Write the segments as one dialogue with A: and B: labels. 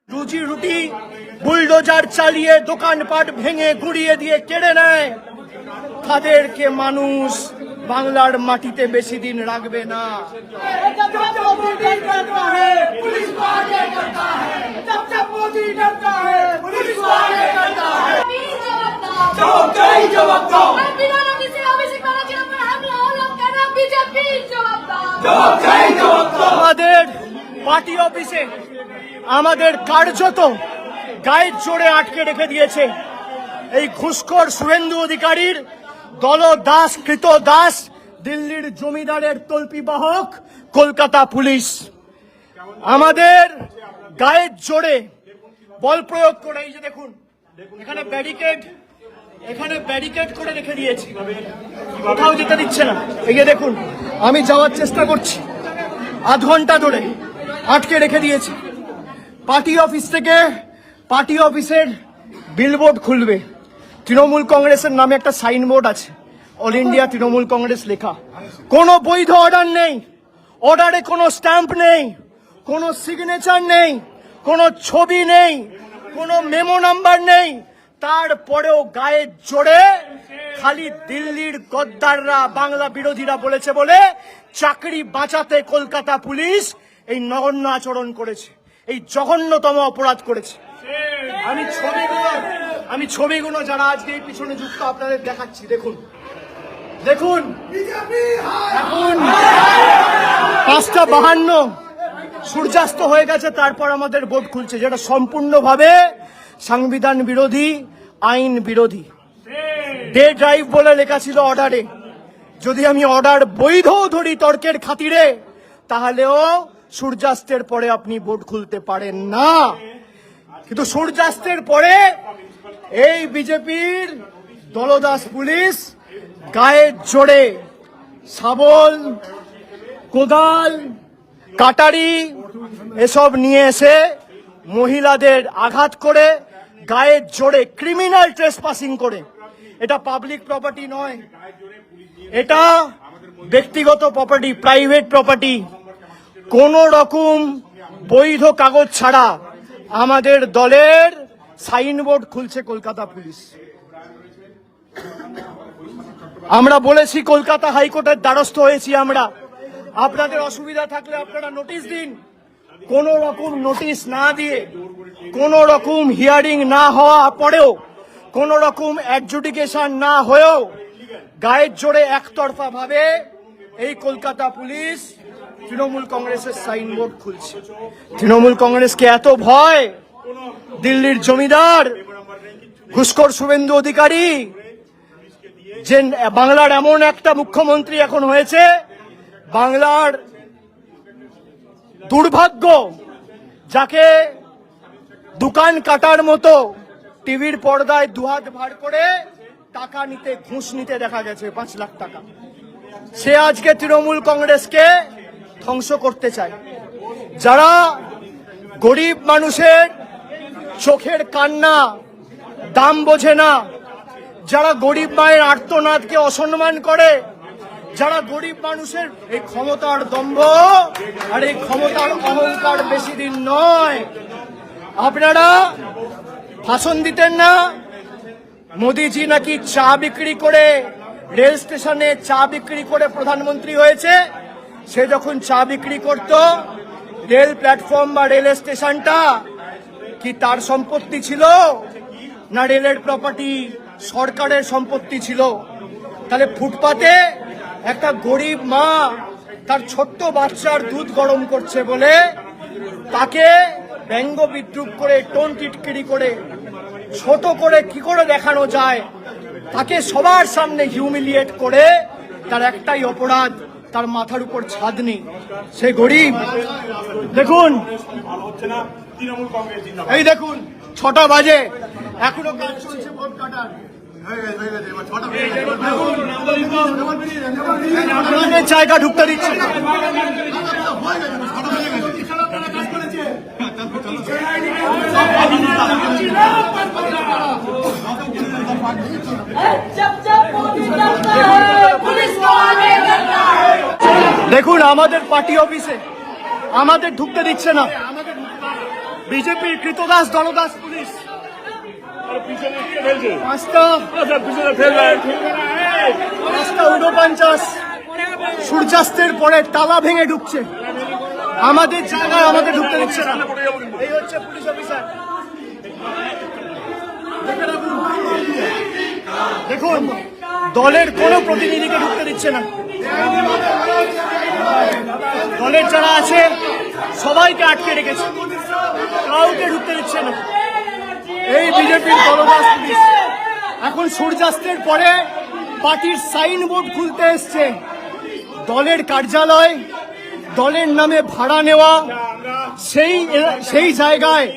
A: রুজি রুটি বুলডোজার চালিয়ে দোকানপাট ভেঙে গুড়িয়ে দিয়ে কেড়ে নেয়, তাদেরকে মানুষ বাংলার মাটিতে বেশি দিন রাখবে না। আমাদের পার্টি অফিসে আমাদের কার্যত গায়ের জোরে আটকে রেখে দিয়েছে এই ঘুষখোর শুভেন্দু অধিকারীর দলদাস কৃত দাস দিল্লির জমিদারের তল্পিবাহক কলকাতা পুলিশ। আমাদের গায়ের জোরে বল প্রয়োগ করে, এই যে দেখুন এখানে ব্যারিকেড করে রেখে দিয়েছে, কোথাও যেতে দিচ্ছে না। এই যে দেখুন আমি যাওয়ার চেষ্টা করছি, আধ ঘন্টা ধরে আটকে রেখে দিয়েছে। পার্টি অফিস থেকে পার্টি অফিসের বিলবোর্ড খুলবে, তৃণমূল কংগ্রেসের নামে একটা সাইনবোর্ড আছে, অল ইন্ডিয়া তৃণমূল কংগ্রেস লেখা। কোনো বৈধ অর্ডার নেই, অর্ডারে কোনো স্ট্যাম্প নেই, কোনো সিগনেচার নেই, কোনো ছবি নেই, কোনো মেমো নাম্বার নেই। তারপরেও গায়ের জোরে খালি দিল্লির গদ্দাররা বাংলা বিরোধীরা বলেছে বলে চাকরি বাঁচাতে কলকাতা পুলিশ এই নগণ্য আচরণ করেছে, এই জঘন্যতম অপরাধ করেছে। আমি ছবিগুলো যারা আজকে এই পিছনে যুক্ত আপনাদের দেখাচ্ছি। দেখুন এখন 5:52 সূর্যাস্ত হয়ে গেছে, তারপর আমাদের বোর্ড খুলছে, যেটা সম্পূর্ণভাবে সংবিধান বিরোধী, আইন বিরোধী। ডে ড্রাইভ বলে লেখা ছিল অর্ডারে। যদি আমি অর্ডার বৈধ ধরি তর্কের খাতিরে, তাহলেও সূর্যাস্তের পরে আপনি বোর্ড খুলতে পারেন না। কিন্তু সূর্যাস্তের পরে এই বিজেপির দলদাস পুলিশ গায়ের জোরে শাবল, কোদাল, কাটারি এসব নিয়ে এসে মহিলাদের আঘাত করে, গায়ের জোরে ক্রিমিনাল ট্রেসপাসিং করে। এটা পাবলিক প্রপার্টি নয়, এটা ব্যক্তিগত প্রপার্টি, প্রাইভেট প্রপার্টি। কোন রকম বৈধ কাগজ ছাড়া আমাদের দলের সাইনবোর্ড খুলছে কলকাতা পুলিশ। আমরা বলেছি, কলকাতা হাইকোর্টের দ্বারস্থ হয়েছি আমরা, আপনাদের অসুবিধা থাকলে আপনারা নোটিশ দিন। কোন রকম নোটিশ না দিয়ে, কোন রকম হিয়ারিং না হওয়া পরেও, কোন রকম অ্যাডজুডিকেশন না হয়েও গায়ের জোরে একতরফা ভাবে এই কলকাতা পুলিশ তৃণমূল কংগ্রেসের সাইনবোর্ড খুলছে। তৃণমূল কংগ্রেসকে এত ভয় দিল্লির জমিদার ঘুষখোর শুভেন্দু অধিকারী, যে বাংলার এমন একটা মুখ্যমন্ত্রী এখন হয়েছে, বাংলার দুর্ভাগ্য, যাকে দোকান কাটার মতো টিভির পর্দায় দুহাত ভার করে টাকা নিতে, ঘুষ নিতে দেখা গেছে 5 লাখ টাকা। সে আজকে তৃণমূল কংগ্রেসকে ধ্বংস করতে চায়। যারা গরিব মানুষের চোখের কান্না দাম বোঝে না, যারা গরিব মায়ের আর্তনাদকে অসম্মান করে, যারা গরিব মানুষের এই ক্ষমতার দম্ভ আর এই ক্ষমতার অহংকার বেশি দিন নয়। আপনারা ভাষণ দিতেন না, মোদিজি নাকি চা বিক্রি করে, রেল স্টেশনে চা বিক্রি করে প্রধানমন্ত্রী হয়েছে। সে যখন চা বিক্রি করত, রেল প্ল্যাটফর্ম বা রেল স্টেশনটা কি তার সম্পত্তি ছিল, না রেলের প্রপার্টি, সরকারের সম্পত্তি ছিল? তাহলে ফুটপাতে একটা গরিব মা তার ছোট্ট বাচ্চার দুধ গরম করছে বলে তাকে ব্যঙ্গ বিদ্রুপ করে, টোন টিটকিরি করে, ছোট করে কি করে দেখানো যায়, তাকে সবার সামনে হিউমিলিয়েট করে, তার একটাই অপরাধ, তার মাথার উপর ছাদ নেই, সে গরিব। দেখুন এই দেখুন 6টা বাজে, এখনো কাজ চলছে ভোট কাটার। জায়গা ঢুকতে দিচ্ছে না। দেখুন আমাদের পার্টি অফিসে আমাদের ঢুকতে দিচ্ছে না। বিজেপির কৃতদাস দলদাস পুলিশ পাঁচটা 49 সূর্যাস্তের পরে তালা ভেঙে ঢুকছে, আমাদের জায়গায় আমাদের ঢুকতে দিচ্ছে না। এই হচ্ছে পুলিশ অফিসার। দেখুন, দলের কোনো প্রতিনিধিকে ঢুকতে দিচ্ছে না। দলের যারা আছে সবাইকে আটকে রেখেছে, কাউকে ঢুকতে দিচ্ছে না। এই বিজেপির দলদাস পুলিশ এখন সূর্যাস্তের পরে পার্টির সাইনবোর্ড খুলতে এসছে। দলের কার্যালয়, দলের নামে ভাড়া নেওয়া, সেই জায়গায়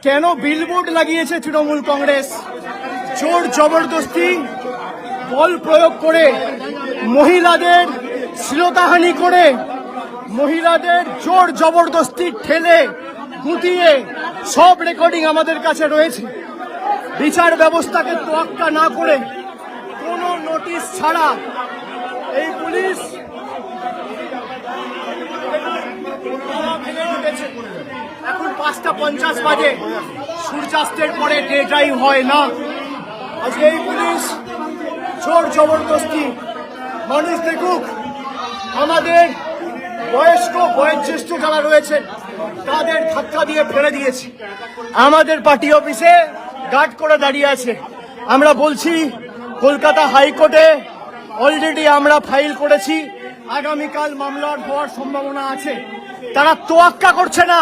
A: কেন বিলবোর্ড লাগিয়েছে তৃণমূল কংগ্রেস? জোর জবরদস্তি বল প্রয়োগ করে, মহিলাদের শ্লীলতাহানি করে, মহিলাদের জোর জবরদস্তি ঠেলে গুটিয়ে সব রেকর্ডিং আমাদের কাছে রয়েছে। বিচার ব্যবস্থাকে তোয়াক্কা না করে, কোনো নোটিশ ছাড়া এই পুলিশ এখন 5:50 বাজে, সূর্যাস্তের পরে ডে ড্রাইভ হয় না। আজকে এই পুলিশ জোর জবরদস্তি, মানুষ দেখুক, আমাদের বয়োজ্যেষ্ঠ যারা রয়েছেন তাদের ধাক্কা দিয়ে ফেলে দিয়েছে। আমাদের পার্টি অফিসে গার্ড করে দাঁড়িয়ে আছে। আমরা বলছি, কলকাতা হাইকোর্টে অলরেডি আমরা ফাইল করেছি, আগামীকাল মামলা হওয়ার সম্ভাবনা আছে। তারা তোয়াক্কা করছে না।